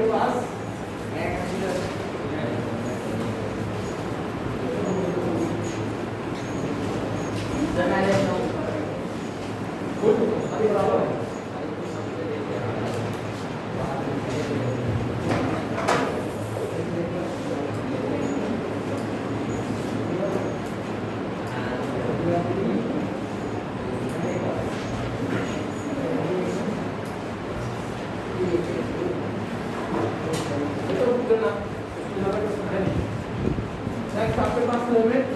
आपके पास अभी बराबर है। नेक्स्ट आपके पास limit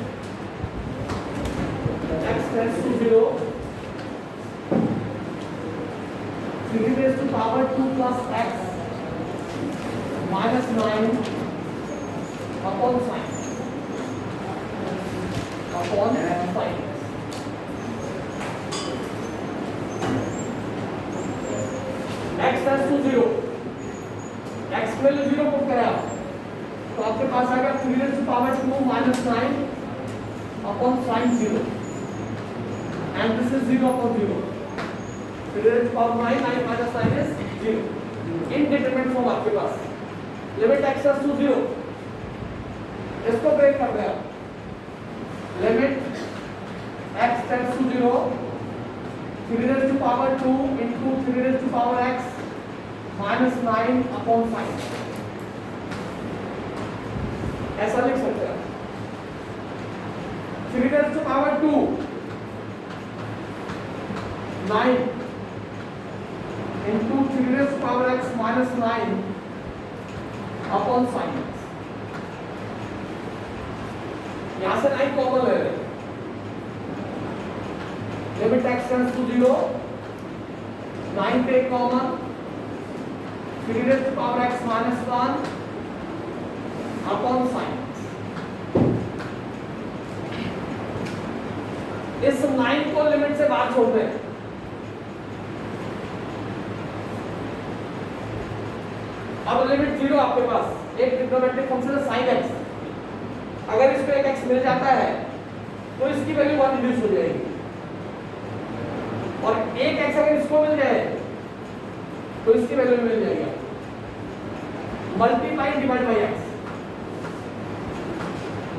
x tends to 0 3 raised to power 2 plus x minus 9 upon sin x tends to 0 x की वैल्यू 0 पुट करें आप तो आपके पास आएगा 3 raised to power 2 minus 9 upon sin 0 and this is 0 upon 0. 3 raised to power 9 minus 9 is 0. Indeterminate form आपके पास limit x tends to 0 इसको break कर दे आप limit x tends to 0 3 raised to power 2 into 3 raised to power x minus 9 upon sin ऐसा लिख सकते हैं 3 raised to power 2 9 into 3 raised to power x minus 9 upon sin x यहां से 9 कॉमन ले रहे limit x tends to 0 9 take common 3 raised to power x minus 1 upon sin इस 9 को लिमिट से बाहर छोड़ दें अब लिमिट 0 आपके पास एक ट्रिग्नोमेट्रिक फंक्शन है sin x अगर इसको एक x मिल जाता है तो इसकी वैल्यू 1 रिड्यूस हो जाएगी और एक x अगर इसको मिल जाए तो इसकी वैल्यू मिल जाएगी multiply divide by x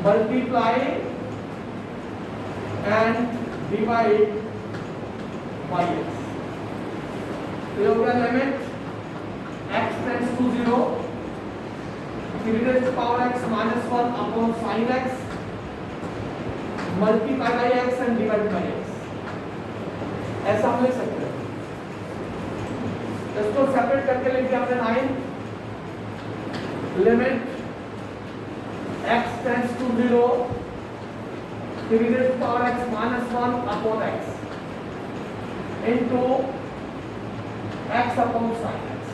multiply and divide by x तो हो गया limit x tends to 0 3 raised to power x minus 1 upon sin x multiply by x and divide by x ऐसा हम लिख सकते हैं इसको सेपरेट करके लिख दिया हमने 9 limit x tends to 0 3 raised to power x minus 1 upon x into x upon sin x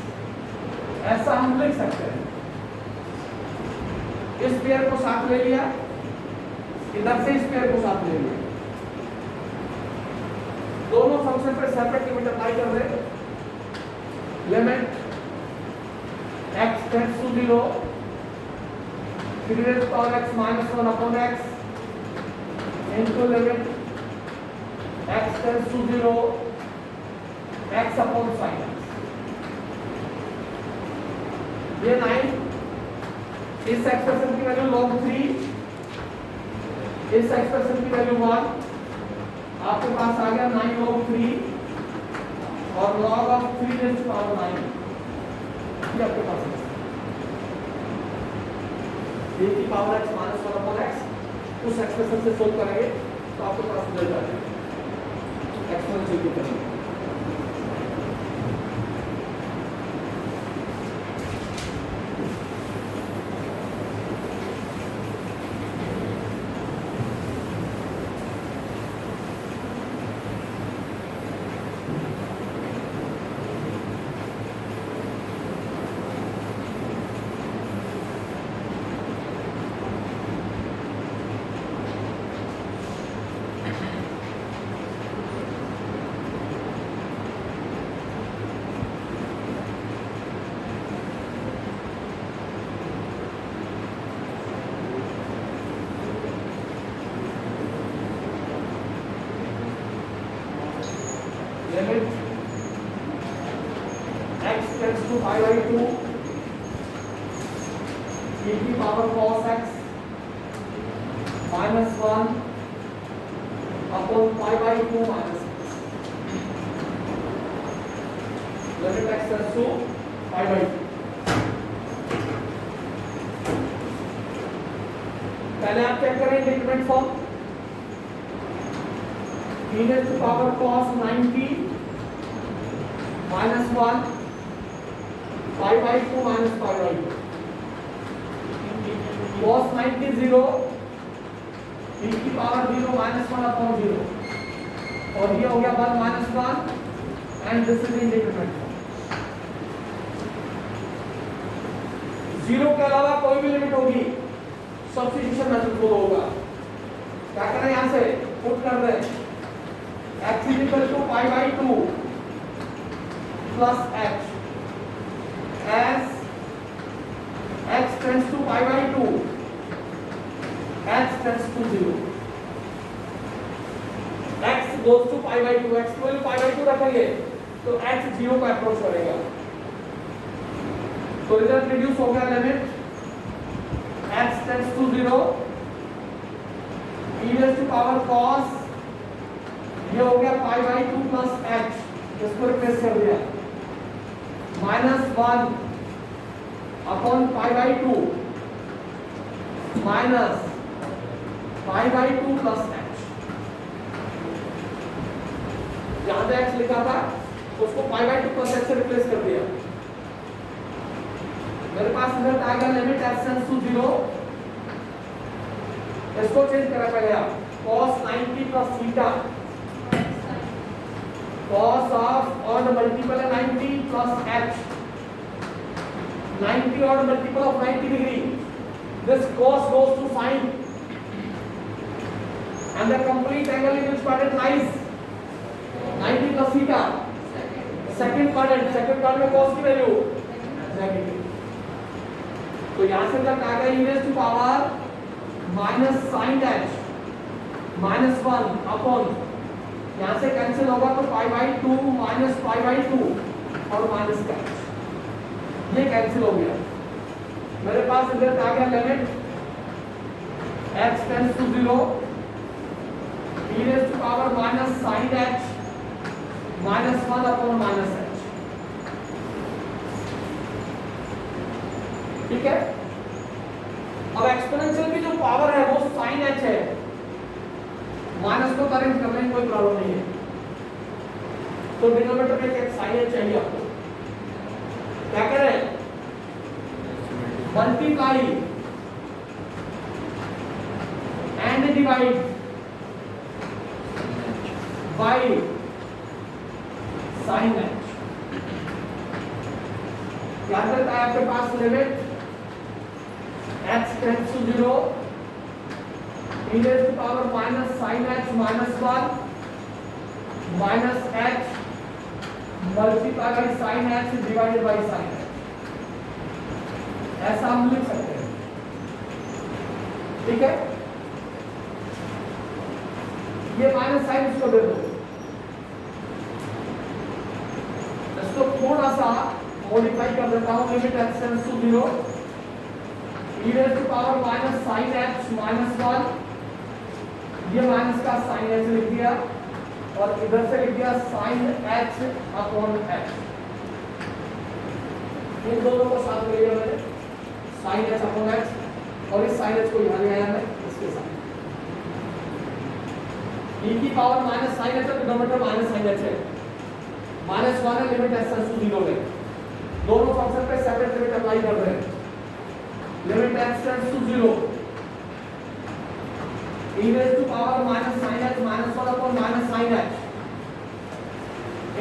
ऐसा हम लिख सकते हैं इस पेयर को साथ ले लिया इधर से इस पेयर को साथ ले लिया दोनों फंक्शन पर सेपरेट लिमिट अप्लाई कर रहे limit x tends to 0 3 raised to power x minus 1 upon x into limit x tends to 0 x upon sin x ये 9 इस एक्सप्रेशन की वैल्यू log 3 इस एक्सप्रेशन की वैल्यू 1 आपके पास आ गया 9 log 3 और log of 3 raised to power 9 ये आपके पास है e की power x minus 1 upon x उस एक्सप्रेशन से सोल्व करेंगे तो आपके पास रिजल्ट आ जाएगा एक्सपोनेंशियल की तरह limit x tends to pi by 2 e की power cos x minus 1 upon pi by 2 minus x. Limit x tends to pi by 2. पहले आप चेक करें decrement form e raised to power cos 90 minus 1 pi by 2 minus pi by 2. cos 90 0 e की power 0 minus 1 upon 0 और ये हो गया 1 minus 1 and this is independent form. 0 के अलावा कोई भी लिमिट होगी सब्स्टिट्यूशन मेथड फॉलो होगा. क्या करें यहां से पुट कर दें x is equal to pi by 2 plus h as x tends to pi by 2 h tends to 0. x goes to pi by 2 x को pi by 2 रखेंगे तो h 0 को अप्रोच करेगा. तो रिजल्ट रिड्यूस हो गया limit x tends to 0 e raised to power cos ये हो गया pi by 2 plus h इसको रिप्लेस कर दिया minus 1 upon pi by 2 minus pi by 2 plus h. जहां पे x लिखा था उसको pi by 2 plus h से रिप्लेस कर दिया. मेरे पास रिजल्ट आ गया लिमिट x tends to 0. इसको चेंज करा पड़ेगा cos 90 plus theta cos of odd multiple 90 plus h 90 odd multiple of 90 degree. This cos goes to sine and the complete angle in which quadrant lies 90 plus theta second quadrant में cos की value negative. तो यहां से तक आ गया e raised to power minus sin h minus 1 upon यहां से cancel होगा तो pi by 2 minus pi by 2 और माइनस का ये कैंसिल हो गया. मेरे पास इधर आ गया limit x tends to 0 e raised to power minus sin h minus 1 upon minus h. ठीक है. अब एक्सपोनेंशियल की जो पावर है वो sin h है. माइनस को अरेंज करने में कोई प्रॉब्लम नहीं है. तो डिनोमिनेटर में एक sin h चाहिए आपको. क्या करें multiply and divide by sin h. क्या करता है आपके पास limit x tends to 0 e raised to power minus sin h minus 1 minus h multiplied by sin h divided by sin h. ऐसा हम लिख सकते हैं. ठीक है. ये माइनस साइन इसको दे दो. इसको थोड़ा सा मॉडिफाई कर देता हूं. Limit x tends to 0 e raised to power minus sin h minus 1 ये माइनस का sin h लिख दिया और इधर से लिख दिया sin h अपॉन h. इन दोनों को साथ ले लिया मैंने sin h अपॉन h और इस sin h को यहां ले आया मैं इसके साथ. e की पावर माइनस sin h तो डिनोमिनेटर माइनस sin h है. माइनस 1 है लिमिट x tends to 0 है. दोनों फंक्शन पे सेपरेट लिमिट अप्लाई कर रहे हैं. Limit x tends to 0 e raised to power minus sin h minus 1 upon minus sin h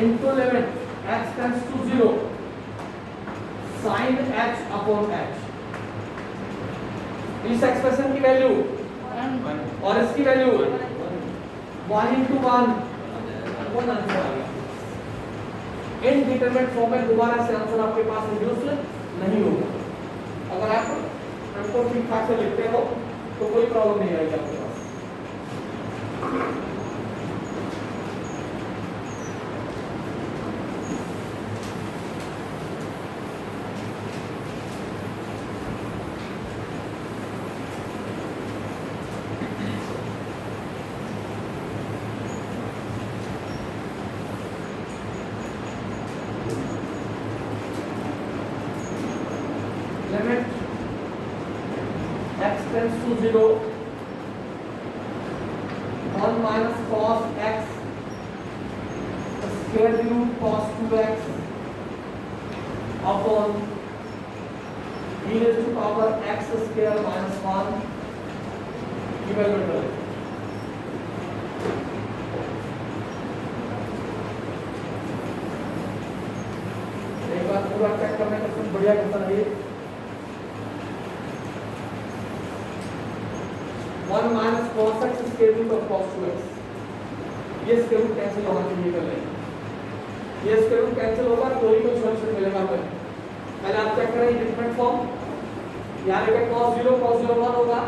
into limit x tends to 0 sin h upon h. इस expression की value और इसकी value 1 into 1 one answer आ गया. Indeterminate form में दोबारा से answer आपके पास reduce नहीं होगा. अगर आप हमको ठीक ठाक से लिखते हो तो कोई प्रॉब्लम नहीं आएगी आपके पास. Limit x tends to 0 1 minus cos x square root cos 2x upon e raised to power x square minus 1 evaluate करें। एक बार पूरा चेक करने का कुछ बढ़िया क्वेश्चन है ये। 1 minus cos x square root of cos 2x, ये स्क्वायर रूट कैंसिल होना चाहिए कर लें। ये स्क्वायर रूट कैंसिल होगा तो ही कोई सॉल्यूशन मिलेगा हमें। पहले आप चेक करें डिफरेंट फॉर्म, यहाँ पे cos 0 1 होगा,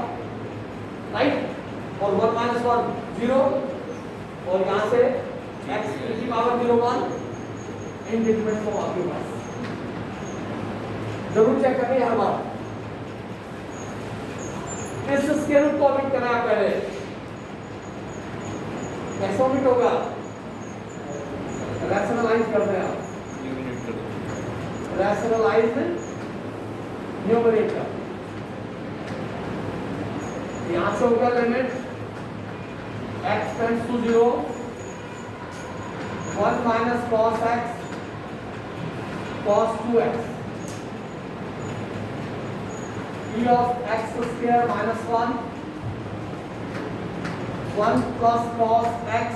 राइट, और 1 minus 1 0, और यहाँ से x की पावर 0 1 इन डिफरेंट फॉर्म आपके पास। जरूर चेक करें हर बार। इस स्क्वायर रूट को ओमिट करना है पहले, कैसे ओमिट होगा? रैशनलाइज करते हैं आप, रैशनलाइज न्यूमरेटर। यहां से होगा limit x tends to 0 1 minus cos x cos 2x e of x square minus 1 1 plus cos x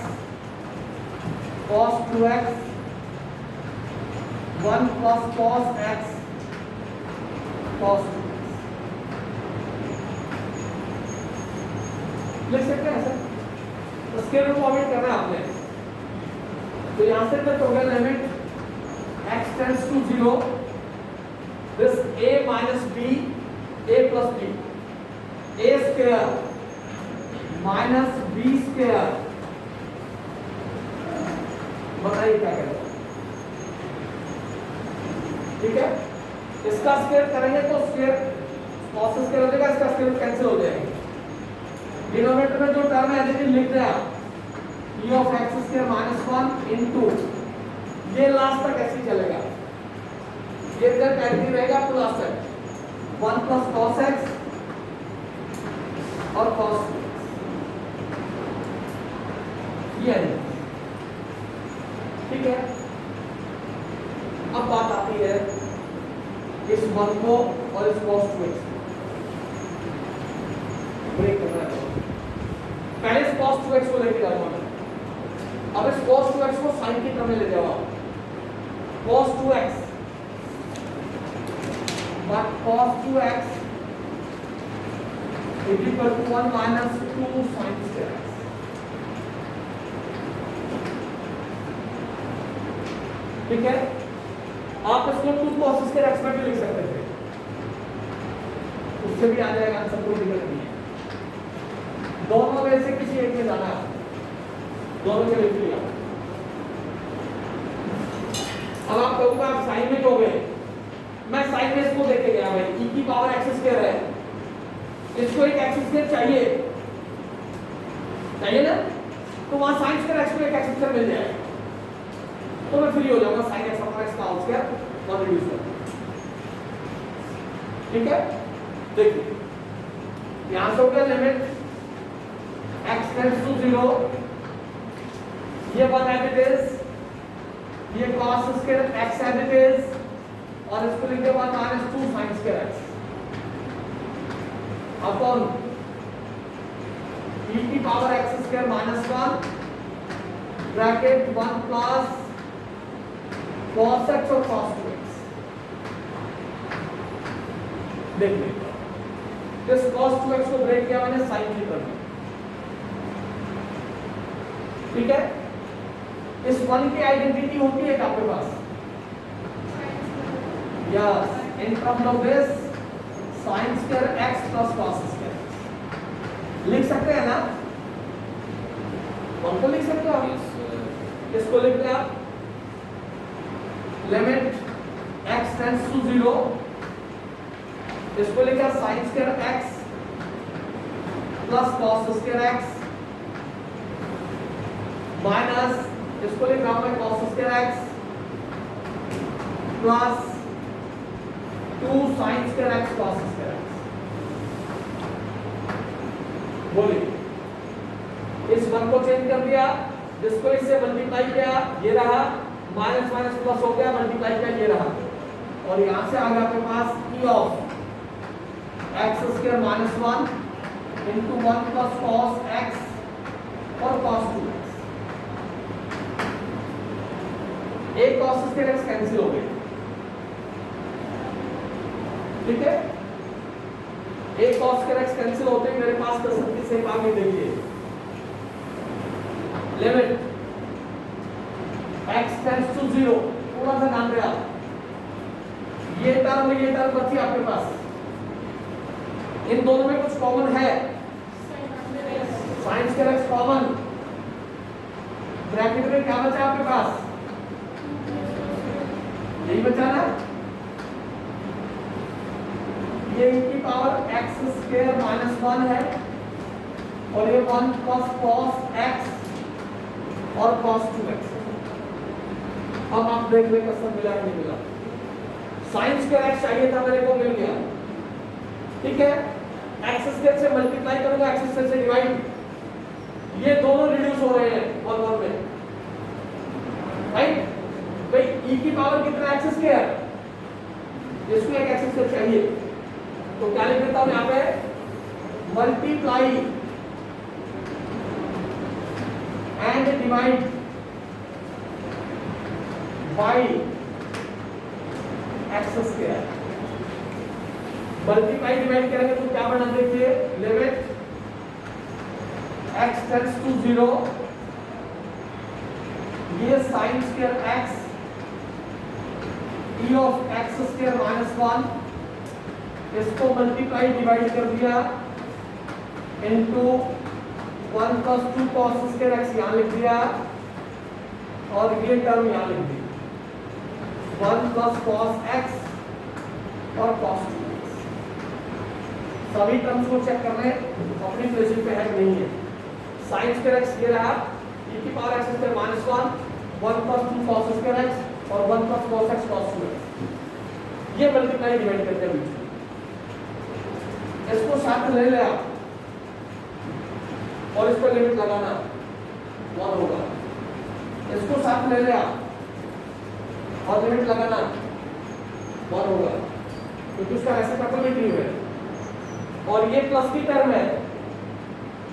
cos 2x 1 plus cos x cos 2x लिख सकते हैं सर। तो स्क्वायर रूट ओमिट करना है आपने, तो यहां से तक होगा limit x tends to 0 this a minus b a plus b a square minus b square, बताइए क्या करेगा? ठीक है, इसका स्क्वायर करेंगे तो स्क्वायर cos स्क्वायर हो जाएगा, इसका स्क्वायर कैंसिल हो जाएगा। डिनोमिनेटर में जो टर्म है देखिए लिख रहे हैं e of x square minus 1 into, ये लास्ट तक ऐसे ही चलेगा, ये इधर कैंसिल रहेगा तो लास्ट तक 1 plus cos x और cos 2x, ये है। ठीक है, अब बात आती है इस 1 को और इस cos 2x ब्रेक करना है। पहले इस cos 2x को लेके जाऊंगा मैं, अब इस cos 2x को sin की टर्म में ले जाओ। cos 2x but cos 2x is equal to 1 minus 2 sin square x। ठीक है, आप इसको 2 cos square x में भी लिख सकते थे, उससे भी आ जाएगा आंसर, कोई दिक्कत नहीं है। दोनों में से किसी एक में जाना है, दोनों में लिख लिया। अब आप कहोगे आप साइन में हो गए, मैं साइन में इसको देख के गया भाई, e की पावर x स्क्वायर है, इसको एक x स्क्वायर चाहिए ना, तो वहां साइन स्क्वायर x को एक x स्क्वायर मिल जाएगा, तो मैं फ्री हो जाऊंगा साइन x अपॉन x का होल स्क्वायर और रिड्यूस कर। ठीक है, देखिए यहां से हो गया लिमिट x टेंड्स टू 0, ये 1 एज इट इज, ये cos square x as it is, और इसको लिख दे 1 minus 2 sin square x upon e की power x square minus 1 bracket 1 plus cos x और cos 2x। देखिए इस cos 2x को ब्रेक किया मैंने sin की तरफ। ठीक है, इस 1 की आइडेंटिटी होती है आपके पास, yes, in terms of this sin square x plus cos square लिख सकते हैं ना, कौन को लिख सकते हो आप? इसको लिख दे आप लिमिट x टेंड्स टू 0, इसको लिखा sin square x plus cos square x minus, इसको लिख रहा हूं मैं cos square x plus 2 2 sin square x cos square x। बोलिए इस वन को चेंज कर दिया, जिसको इससे मल्टीप्लाई किया ये रहा, माइनस माइनस प्लस हो गया, मल्टीप्लाई किया ये रहा, और यहां से आ गया आपके पास e of x square minus 1 into 1 plus cos x और cos 2x। एक cos स्क्वायर x कैंसिल हो गई, ठीक है, एक cos स्क्वायर x कैंसिल होते ही मेरे पास कर सकती से आगे देखिए, लिमिट x टेंड्स टू 0, थोड़ा सा ध्यान रहे आप, ये टर्म बची आपके पास, इन दोनों में कुछ कॉमन है, sin square x common, bracket में क्या बचा आपके पास, यही बचा ना, ये की पावर x स्क्वायर माइनस 1 है और ये 1 प्लस cos x और cos 2x। अब आप देख ले कसम मिला नहीं मिला, sin स्क्वायर x चाहिए था मेरे को, मिल गया, ठीक है, x स्क्वायर से मल्टीप्लाई करूंगा, x स्क्वायर से डिवाइड, ये दोनों रिड्यूस हो रहे हैं और वन में, राइट भाई, e की पावर कितना x स्क्वायर, इसको एक x स्क्वायर चाहिए, तो क्या लिख देता हूं यहां पे, multiply and divide by x square, multiply divide करेंगे तो क्या बना, देखिए लिमिट x टेंड्स टू 0, ये sin square x e of x square minus 1, इसको मल्टीप्लाई डिवाइड कर दिया into 1 plus 2 cos square x यहां लिख दिया, और ये टर्म यहां लिख दी 1 प्लस cos x और cos 2x। सभी टर्म्स को चेक कर रहे हैं, अपनी प्लेस पे है नहीं है, sin स्क्वायर x ये रहा, e की power x square minus 1 plus 2 cos square x और 1 plus cos x cos 2x, ये मल्टीप्लाई डिवाइड करते हैं बीच में, इसको साथ ले ले आप और इस पर लिमिट लगाना 1 होगा, इसको साथ ले ले आप और लिमिट लगाना 1 होगा, क्योंकि उसका ऐसे कैपेबिलिटी है, और ये प्लस की टर्म है,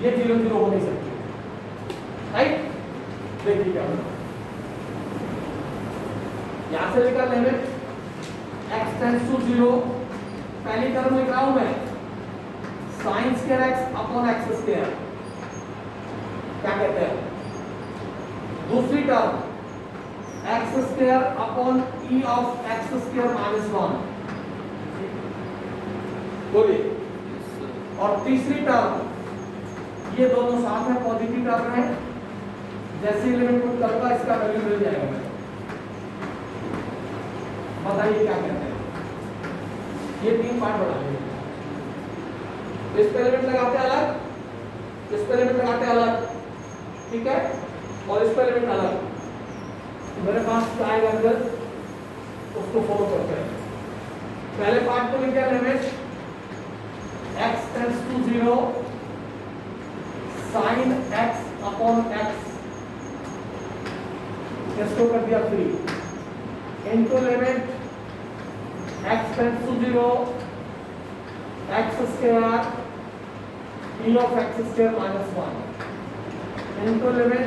ये 0 0 हो नहीं सकती, राइट, देखिए क्या होगा, यहां से लेकर लिमिट x टेंड्स टू 0, पहली टर्म लिख रहा हूं मैं sin square x upon x square, क्या कहते हैं, दूसरी term x square upon e of x square minus 1, बोलिए, और तीसरी टर्म ये दोनों साथ में पॉजिटिव टर्म है, जैसे लिमिट पुट करूंगा इसका वैल्यू मिल जाएगा मुझे, बताइए क्या कहते हैं, ये 3 पार्ट बना लेंगे, इस पे लिमिट लगाते हैं अलग, इस पे लिमिट लगाते हैं अलग, ठीक है, और इस पे लिमिट अलग, मेरे पास क्या आएगा अंदर, उसको फॉलो करते हैं, पहले पार्ट को लिख दिया limit x tends to 0 sin x upon x, इसको कर दिया 3 into limit x tends to 0 x square e of x square minus 1 into limit,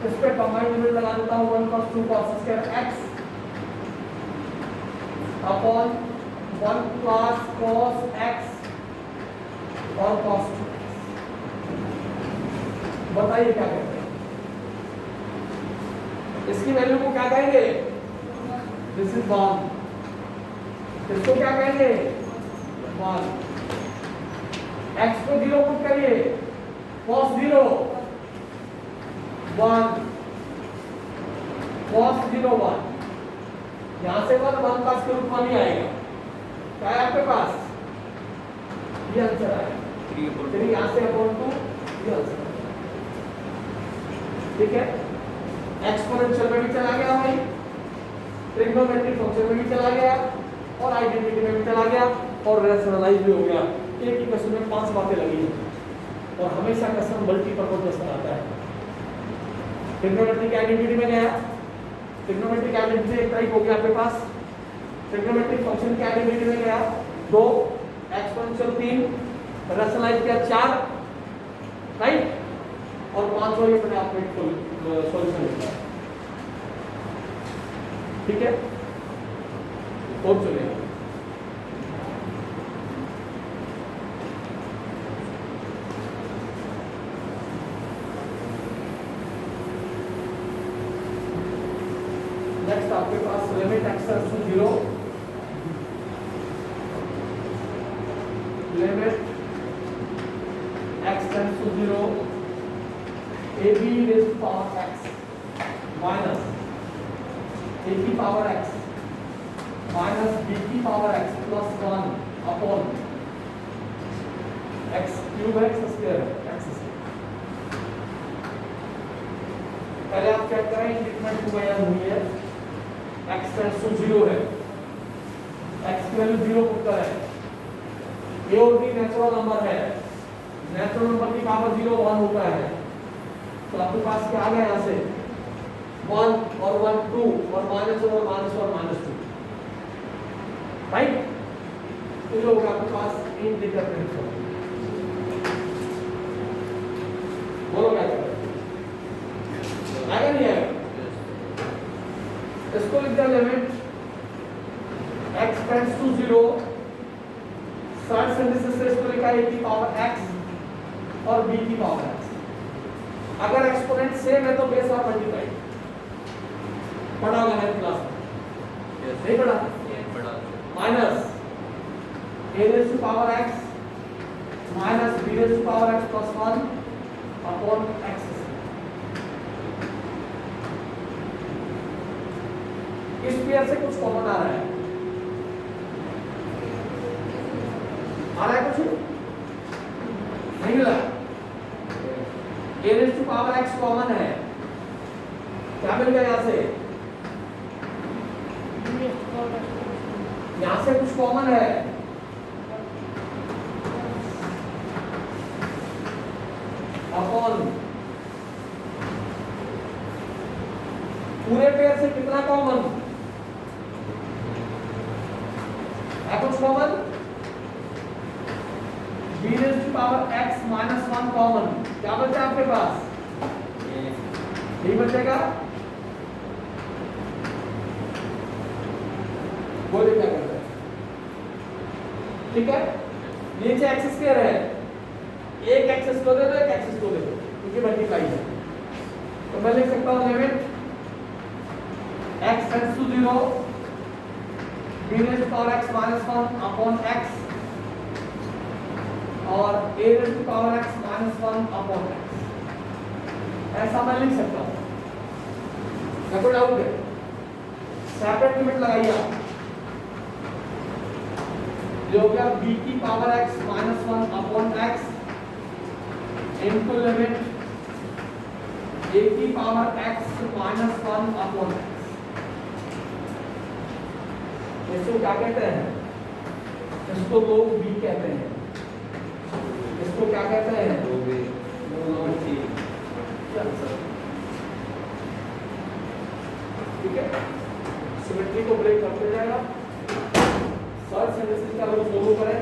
इस पे कंबाइंड लिमिट लगा देता हूं 1 plus 2 cos square x upon 1 plus cos x और cos 2x, बताइए क्या कहते हैं, इसकी वैल्यू को क्या कहेंगे, दिस इज 1, इसको क्या कहेंगे 1, x को 0 पुट करिए, cos 0 1 cos 0 1, यहां से 1 प्लस के रूप में ही आएगा, क्या है आपके पास, ये आंसर आएगा, फिर यहां से अपॉन 2 ये आंसर, ठीक है, एक्सपोनेंशियल में भी चला गया भाई, ट्रिग्नोमेट्रिक फंक्शन में भी चला गया, और आइडेंटिटी में भी चला गया और रैशनलाइज भी हो गया। एक ही क्वेश्चन में 5 बातें लगी हैं और हमेशा क्वेश्चन मल्टीपर्पज क्वेश्चन आता है। ट्रिग्नोमेट्रिक आइडेंटिटी में गया, ट्रिग्नोमेट्रिक आइडेंटिटी एक टाइप हो गया आपके पास। ट्रिग्नोमेट्रिक फंक्शन की आइडेंटिटी में गया 2, एक्सपोनेंशियल 3, रैशनलाइज किया 4, राइट, और 5वां ये अपने आप में सॉल्यूशन लिखा है। ठीक है, और चलिए नेक्स्ट आपके पास limit x tends to 0, limit x tends to 0 ab raised to power x minus a की पावर x माइनस b की power x plus 1 upon x cube x square x square. पहले आप चेक करें increment को बयान हुई है, x tends to 0 है, x की वैल्यू 0 पुट करें, a और b नेचुरल नंबर है, नेचुरल नंबर की पावर 0 1 होता है, तो आपके पास क्या आ गया यहाँ से 1 और 1 2 और -1 और -1 -2, राइट। तो ये होगा आपके पास इंडिटरमिनेट फॉर्म। बोलो क्या करें, आएगा नहीं आएगा? इसको लिख दिया limit x tends to 0, search synthesis से इसको लिखा a की पावर x और b की पावर x। अगर एक्सपोनेंट सेम है तो बेस और मल्टीप्लाई पढ़ा होगा है क्लास में, नहीं पढ़ा? Minus a raise to power x minus b raise to power x plus 1 upon x। इस पेयर से कुछ कॉमन आ रहा है, कुछ नहीं मिला। a raise to power x common है, क्या मिल गया यहाँ से? यहाँ से कुछ कॉमन है, अपॉन पूरे पेयर से कितना कॉमन है? कुछ common, b raise to power x minus 1 common, क्या बचा आपके पास? नहीं बचेगा, बोलिए क्या करते हैं? ठीक है, नीचे एक्स स्क्वायर है, एक एक्स को दे दो, एक एक्स को दे दो, क्योंकि मल्टीप्लाई है। तो मैं लिख सकता हूँ limit x tends to 0 b raise to power x minus 1 upon x और a raise to power x minus 1 upon x। ऐसा मैं लिख सकता हूँ, क्या कोई डाउट है? सेपरेट लिमिट लगाइए आप, जो क्या b की power x minus 1 upon x into limit a की power x minus 1 upon x। इसको क्या कहते हैं? इसको लोग b कहते हैं, इसको क्या कहते हैं? ठीक है, सिमेट्री को ब्रेक करते जाएगा, सर्च सिंथेसिस का रूल फॉलो करें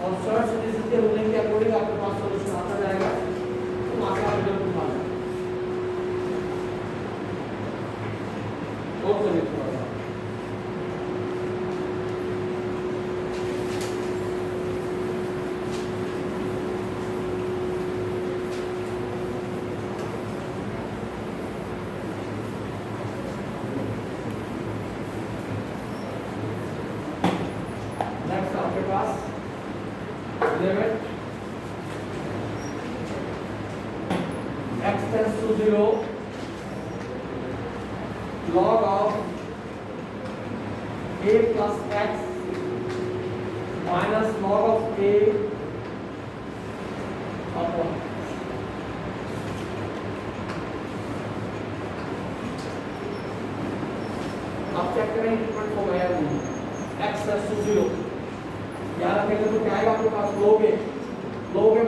और सर्च सिंथेसिस के रूलिंग के अकॉर्डिंग आपके पास सॉल्यूशन आता जाएगा, तो मात्रा रिजल्ट उठा लें। और चलिए थोड़ा सा limit x tends to 0 log of a plus x minus log of a upon आप चेक करें इंक्रीमेंट हो गया नहीं, x टेंड्स टू 0 यहाँ रखेंगे तो क्या आएगा आपके पास लोगे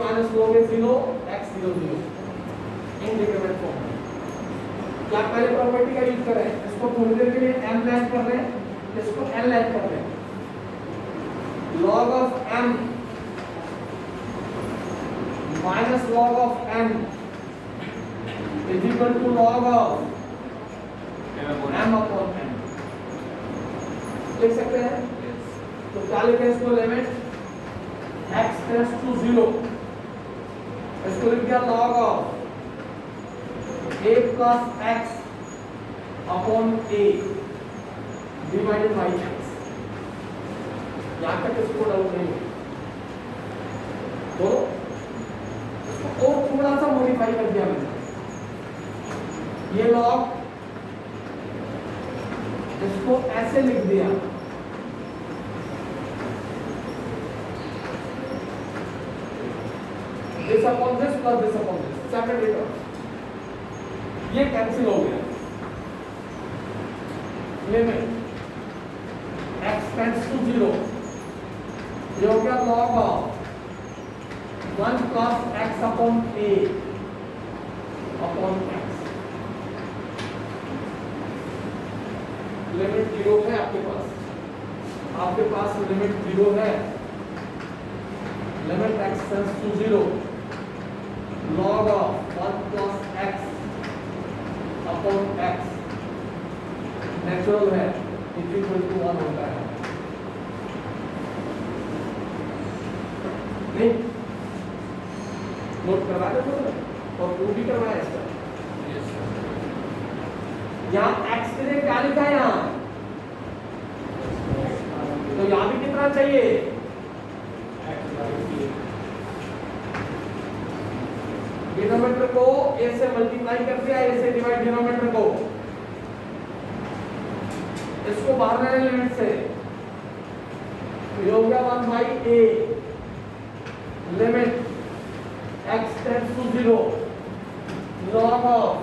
माइनस लोगे 0 x 0 0 इनडिटरमिनेट फॉर्म। क्या पहले प्रॉपर्टी का यूज करें, इसको थोड़ी देर के लिए m लैंड कर रहे हैं, इसको n लैंड कर रहे हैं। log of m minus log of n is equal to log of m upon n। लिख सकते हैं? तो क्या लिखें इसको, लिमिट x टेंड्स टू 0, इसको लिख दिया log of a plus x upon a divided by x। यहाँ तक इसको डाउट नहीं है तो इसको और थोड़ा सा मॉडिफाई कर दिया मैंने, ये log इसको ऐसे लिख दिया, this upon this plus this upon this separate term, ये कैंसिल हो गया। लिमिट x टेंड्स टू 0, ये हो गया log of 1 plus x upon a upon x। Limit 0 है आपके पास लिमिट 0 है, limit x tends to 0 log of 1 plus x upon x natural है, इज इक्वल टू 1 होता है। नहीं नोट करवा दो और प्रूव भी करवाया इसका। यहाँ x के लिए क्या लिखा है यहाँ, तो यहाँ भी कितना चाहिए, डिनोमिनेटर को a से मल्टीप्लाई कर दिया, a से डिवाइड डिनोमिनेटर को, इसको बाहर लेने लिमिट से, ये हो गया 1 by a limit x tends to 0 log of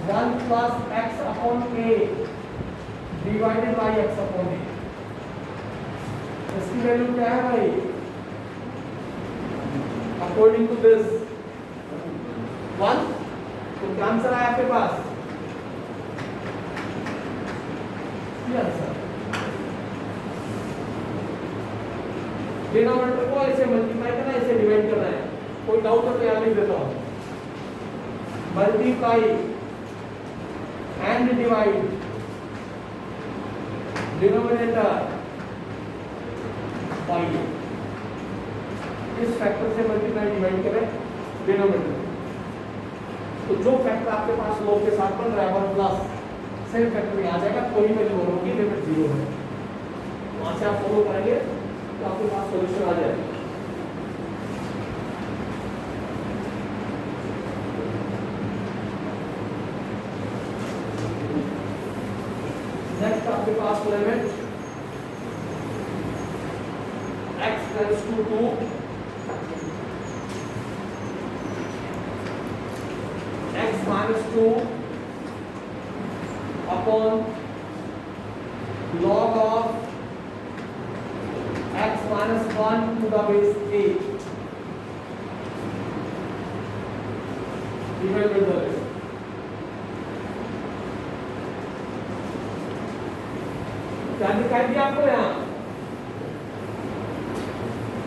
1 plus x upon a divided by x upon a। इसकी वैल्यू क्या है भाई, अकॉर्डिंग टू दिस 1, तो क्या आंसर आया आपके पास, ये आंसर। डिनोमिनेटर को ऐसे मल्टीप्लाई करना है, ऐसे डिवाइड करना है, कोई डाउट हो तो यहाँ लिख देता हूँ, multiply and divide denominator by, इस फैक्टर से मल्टीप्लाई डिवाइड करें डिनोमिनेटर, तो जो फैक्टर आपके पास लोग के साथ बन रहा है 1 प्लस सेम फैक्टर में आ जाएगा, कोई वैल्यू होगी लिमिट 0 है, वहां से आप फॉलो करेंगे तो आपके पास सॉल्यूशन आ जाएगा। नेक्स्ट आपके पास limit x tends to 2 x minus 2 upon log of x minus 1 to the base 8 divided by the rest। क्या दिखाई दिया आपको, यहाँ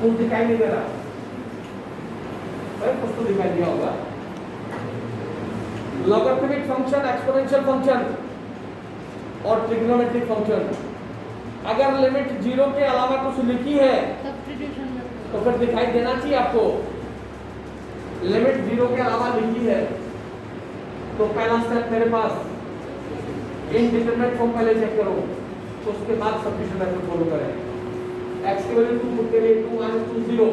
कुछ दिखाई नहीं दे रहा, कुछ तो दिखाई दिया होगा। लॉगरिथमिक फंक्शन, एक्सपोनेंशियल फंक्शन और ट्रिग्नोमेट्रिक फंक्शन, अगर लिमिट 0 के अलावा कुछ लिखी है तो फिर दिखाई देना चाहिए आपको। लिमिट 0 के अलावा लिखी है तो पहला स्टेप मेरे पास इनडिटरमिनेट फॉर्म पहले चेक करो, तो उसके बाद सब्स्टिट्यूशन मेथड फॉलो करें। x की वैल्यू 2 के लिए 2 - 2 0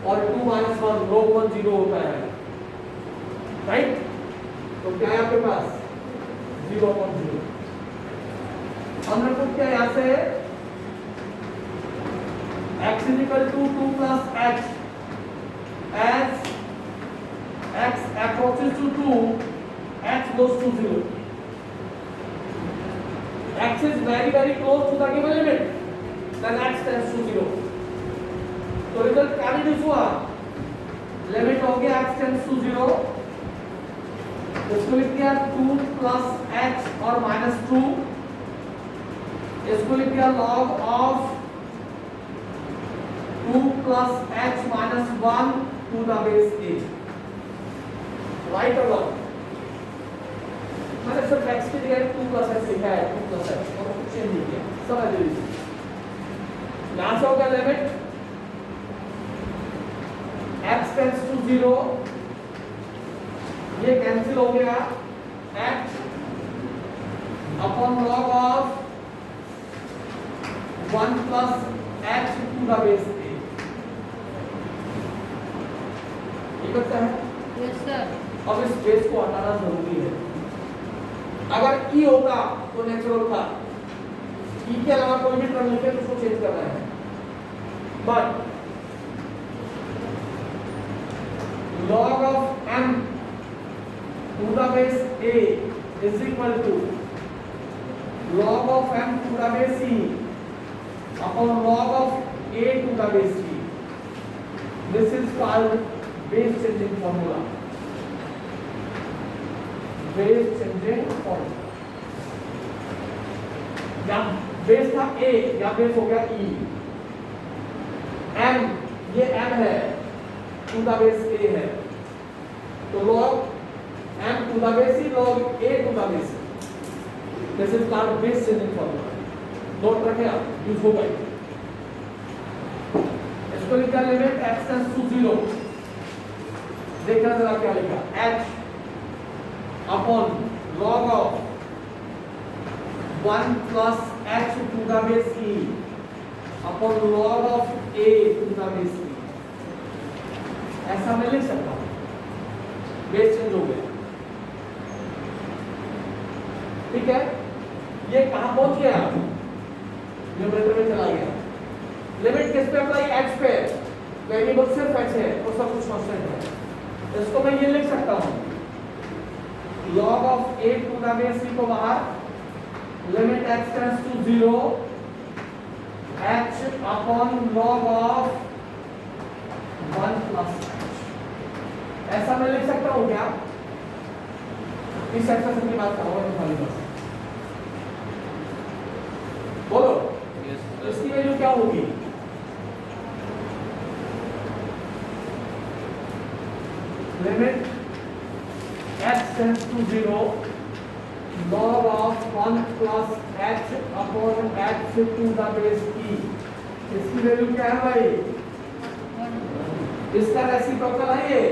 और 2 - 1 log 1 0 होता है, राइट। तो क्या है आपके पास 0/0, हमने पुट किया यहाँ से x = 2 plus h as x approaches to 2 h goes to 0। x is very close to the given limit, then x tends to 0. तो रिजल्ट क्या रिड्यूस हुआ, लिमिट हो गया x tends to 0, इसको लिख दिया 2 plus h और minus 2, इसको लिख दिया log of 2 plus h minus 1 to the base a, right or wrong? मैंने सिर्फ x की जगह 2 plus h लिखा है, 2 plus h और कुछ चेंज नहीं किया, समझ लीजिए। यहाँ से हो गया लिमिट x tends to 0, ये कैंसिल हो गया, h upon log of 1 plus h to the base a, ये करता है। Yes sir. अब इस बेस को हटाना जरूरी है, अगर e होगा तो नेचुरल था, e के अलावा कोई भी टर्म लिखे तो उसको चेंज करना है, but log of m to the base a is equal to log of m to the base e upon log of a to the base e. This is called base changing formula. Base changing formula. या base था a, या base हो गया e, m ये m है, to the base a है, तो log m to the base e log a to the base e. This is called base changing formula. Note रखें आप, यूज हो गए। इसको लिखा लिमिट x tends to 0, देखना जरा क्या लिखा, h upon log of 1 plus h to the base e upon log of a to the base e, ऐसा मैं लिख सकता हूं, बेस चेंज हो गया, ठीक है। ये कहां पहुंच गया, न्यूमरेटर में चला गया। लिमिट किस पे अप्लाई, h पे, वेरिएबल सिर्फ h है और सब कुछ कांस्टेंट है, इसको मैं ये लिख सकता हूं, log of a to the base e को बाहर, limit x tends to 0, h upon log of 1 plus h, ऐसा मैं लिख सकता हूँ क्या, इस एक्सप्रेशन की बात कर रहा हूँ खाली बस, बोलो इसकी वैल्यू क्या होगी, limit x tends to 0, log of 1 plus h upon h to the base e, इसकी वैल्यू क्या है भाई, इसका रेसिप्रोकल है ये,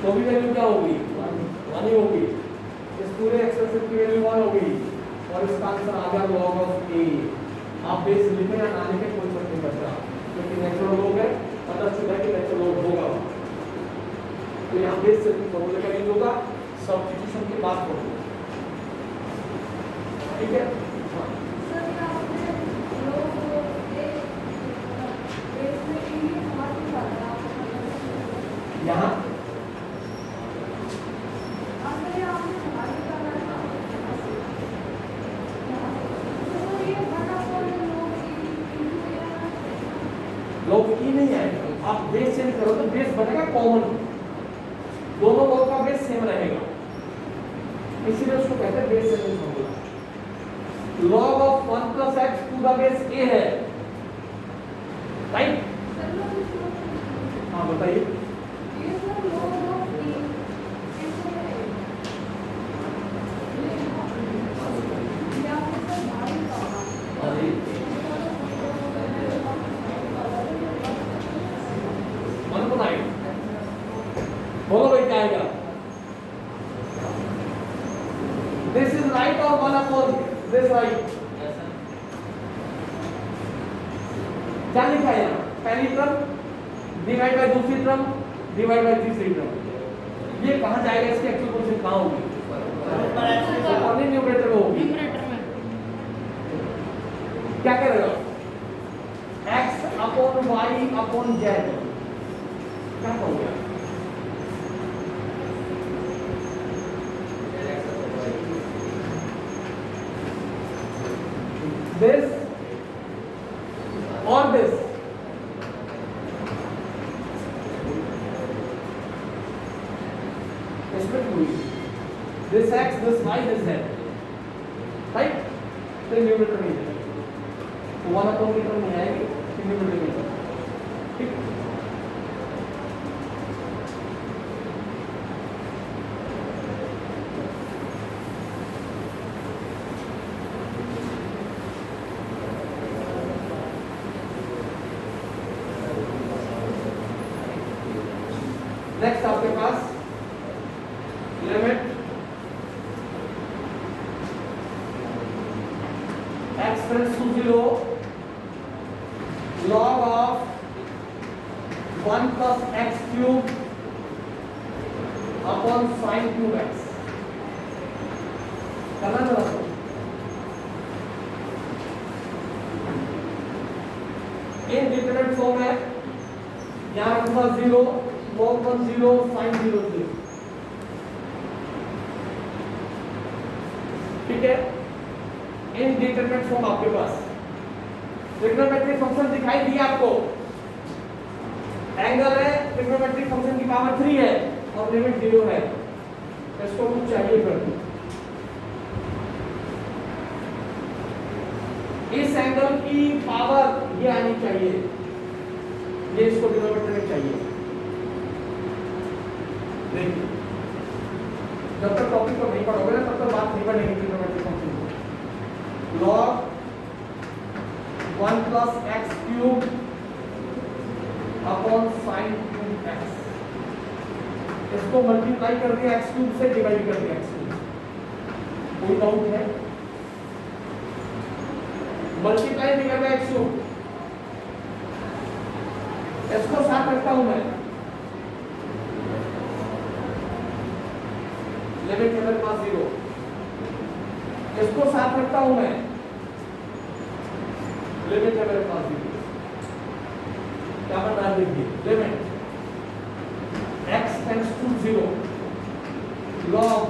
तो भी वैल्यू क्या होगी, 1 ही होगी, इस पूरे एक्सप्रेशन की वैल्यू 1 होगी, और इसका आंसर आ गया log of a। आप बेस लिखे या ना लिखे कोई फर्क नहीं पड़ता, क्योंकि नेचुरल लॉग है, पता चला कि नेचुरल लॉग होगा, तो यहाँ बेस से फॉर्मूले का यूज होगा, सब्स्टिट्यूशन के बाद होगा, ठीक है। यहाँ लोग की नहीं आएगा, आप बेस चेंज करो तो बेस बनेगा कॉमन, दोनों लोग का बेस सेम रहेगा, इसीलिए उसको कहते हैं base changing formula. log of 1 plus x to the base a है, राइट? हाँ बताइए। बोलो भाई क्या आएगा? This is right or 1 upon this right? क्या लिखा है यहाँ? पहली टर्म डिवाइड बाय दूसरी टर्म डिवाइड बाय तीसरी टर्म, ये कहाँ जाएगा? इसकी एक्चुअल पोजीशन कहाँ होगी? न्यूमरेटर में होगी। क्या करेगा? x upon y upon z, क्या हो गया? इसमें 2 this x this y this z, right? तो न्यूमरेटर में जाएगी, तो 1 अपॉन मीटर नहीं आएगी, न्यूमरेटर में जाएगी, ठीक? नेक्स्ट आपके पास limit x tends to 0 log of 1 plus x cube upon sin cube x, करना जरा तो इनडिटरमिनेट फॉर्म है, यहाँ रखूंगा 0 log 1 0 sin 0 0, ठीक है? इनडिटरमिनेट फॉर्म आपके पास ट्रिग्नोमेट्रिक फंक्शन दिखाई दिया आपको, एंगल है, ट्रिग्नोमेट्रिक फंक्शन की पावर 3 है और लिमिट 0 है, इसको कुछ चाहिए फिर इस एंगल की पावर ये आनी चाहिए, ये इसको डिनोमिनेटर में चाहिए। देखिए जब तक टॉपिक को नहीं पढ़ोगे ना तब तक बात नहीं बनेगी ट्रिग्नोमेट्रिक फंक्शन की। log 1 plus x cube upon sin cube x, इसको मल्टीप्लाई कर दिया x क्यूब से, डिवाइड कर दिया x क्यूब, कोई डाउट है? मल्टीप्लाई नहीं करना x क्यूब, इसको साथ रखता हूं मैं, लिमिट है मेरे पास 0, इसको साथ रखता हूं मैं, लिमिट है मेरे पास 0, क्या बना देखिए, limit x tends to 0 log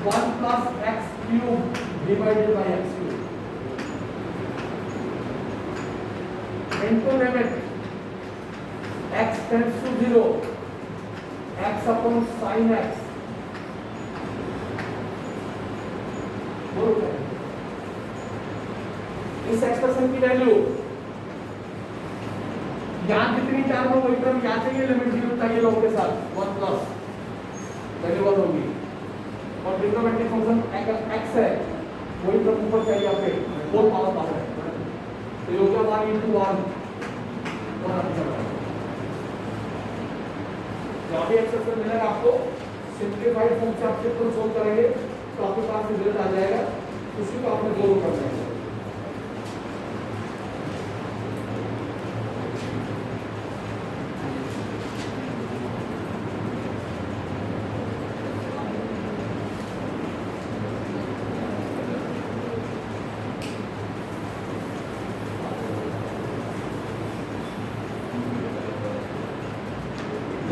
1 plus x cube divided by x cube into limit x tends to 0 x upon sin x, इस एक्सप्रेशन की वैल्यू यहां जितनी चार हो वही तरफ यहां चाहिए, लिमिट 0 चाहिए log के साथ 1 प्लस वैल्यू 1 होगी, और ट्रिग्नोमेट्रिक फंक्शन x है वही तरफ ऊपर चाहिए आपके 4 पावर है, तो ये हो गया 1 into 1 और आंसर जहां भी एक्सप्रेशन मिलेगा आपको सिंपलीफाइड फॉर्म से आप सिंपल सोल्व करेंगे तो आपके पास रिजल्ट आ जाएगा, उसी को आपने सोल्व करना है।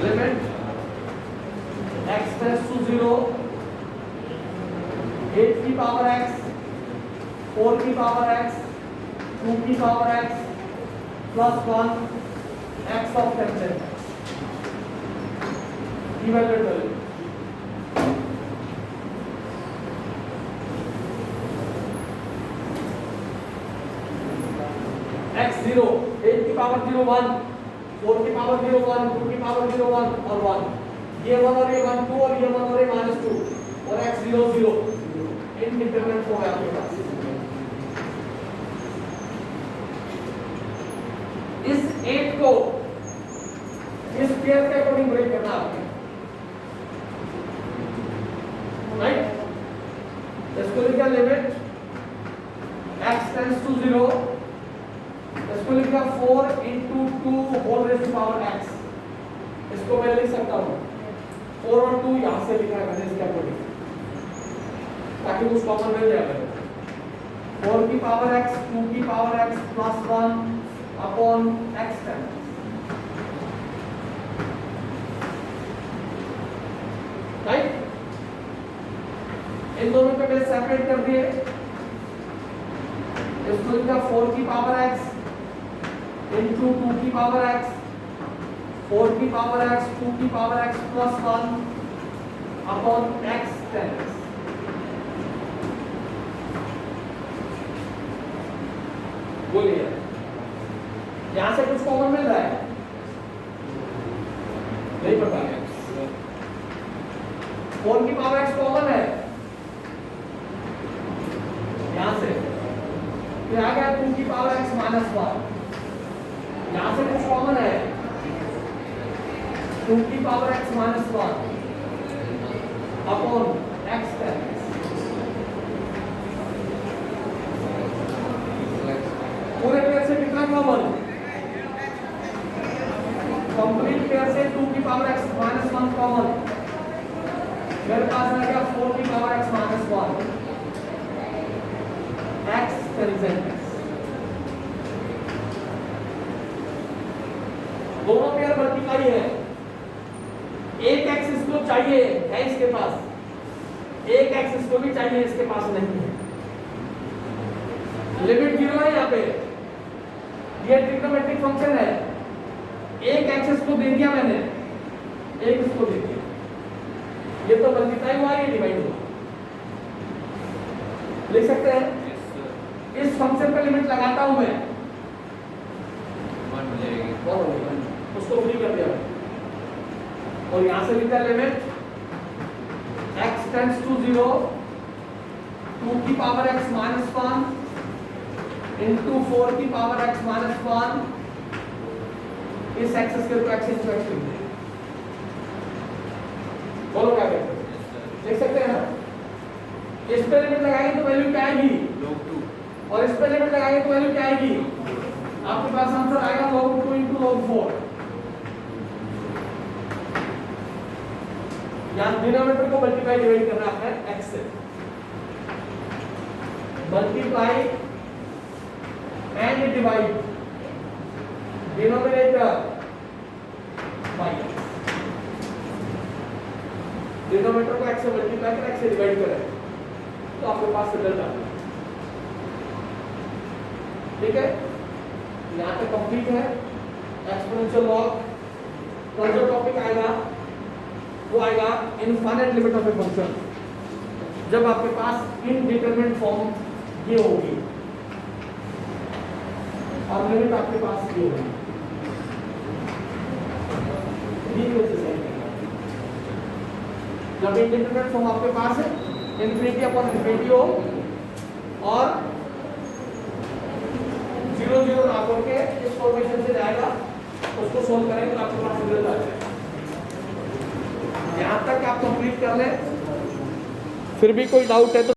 लिमिट x टेंड्स टू 0 8 की पावर x 4 की पावर x 2 की power x plus 1 x of 10 evaluate करें, x 0 8 की पावर 0 1 4 की पावर 0 1 2 की पावर 0 1 और 1, ये 1 और ये 1 2 और ये 1 और ये -2 और x 0 0 इनडिटरमिनेट फॉर्म है आपके पास। इस 8 को इस पेयर के अकॉर्डिंग ब्रेक करना आपने, राइट? इसको लिखा लिमिट x टेंड्स टू 0, इसको लिखा 4 into 2 whole raise to power x, इसको मैं लिख सकता हूँ 4 और 2 यहाँ से लिखा है मैंने इसके अकॉर्डिंग, ताकि कुछ कॉमन मिल जाए। 4 की पावर x 2 की power x plus 1 upon x ten, right? इन दोनों को मैं सेपरेट कर दिए, इसको लिखा 4 की पावर x into 2 की पावर x 4 की पावर x 2 की power x plus 1 upon x tense. बोलिए यहां से कुछ कॉमन मिल रहा है? नहीं पता है। 4 की पावर x कॉमन है यहां से, फिर आ गया 2 की पावर x माइनस 1, यहां से कुछ कॉमन है 2 की power x minus 1 upon x टेंस। पूरे पेयर से कितना कॉमन? कंप्लीट पेयर से 2 की पावर x माइनस 1 कॉमन, मेरे पास आ गया 4 की power x minus 1 x tangent. दोनों पेयर मल्टीप्लाई है, एक x इसको चाहिए है इसके पास, एक x इसको भी चाहिए इसके पास नहीं है। लिमिट 0 है यहाँ पे, ये ट्रिग्नोमेट्रिक फंक्शन है, एक x इसको दे दिया मैंने, एक इसको दे दिया, ये तो मल्टीप्लाई हुआ, ये डिवाइड हुआ। लिख सकते हैं इस फंक्शन पे लिमिट लगाता हूं मैं, उसको फ्री कर दिया और यहां से लिखा लिमिट x टेंड्स टू 0 2 की पावर x माइनस 1 इंटू 4 की पावर x माइनस 1, इस x स्क्वायर को x इंटू x लिख दें। बोलो क्या कहते हैं? लिख सकते हैं ना? इस पे लिमिट लगाएंगे तो वैल्यू क्या आएगी? log 2, और इस पे लिमिट लगाएंगे तो वैल्यू क्या आएगी? आपके पास आंसर आएगा log 2 इंटू log 4। यहाँ डिनोमिनेटर को मल्टीप्लाई डिवाइड करना है x से, multiply and divide denominator by denominator को x से मल्टीप्लाई कर x से डिवाइड करें तो आपके पास रिजल्ट आ जाएगा। ठीक है, यहाँ पे कंप्लीट है एक्सपोनेंशियल लॉग। कल जो टॉपिक आएगा वो आएगा infinite limit of a function, जब आपके पास इनडिटरमिनेट फॉर्म ये होगी और लिमिट आपके पास ये होगी। जब इंडिटरमिनेट फॉर्म आपके पास है इन्फिनिटी अपॉन इन्फिनिटी हो और 0 0 ना करके इस फॉर्मेशन से जाएगा, उसको सोल्व करेंगे तो आपके पास रिजल्ट आ जाएगा। यहाँ तक आप कंप्लीट कर लें, फिर भी कोई डाउट है तो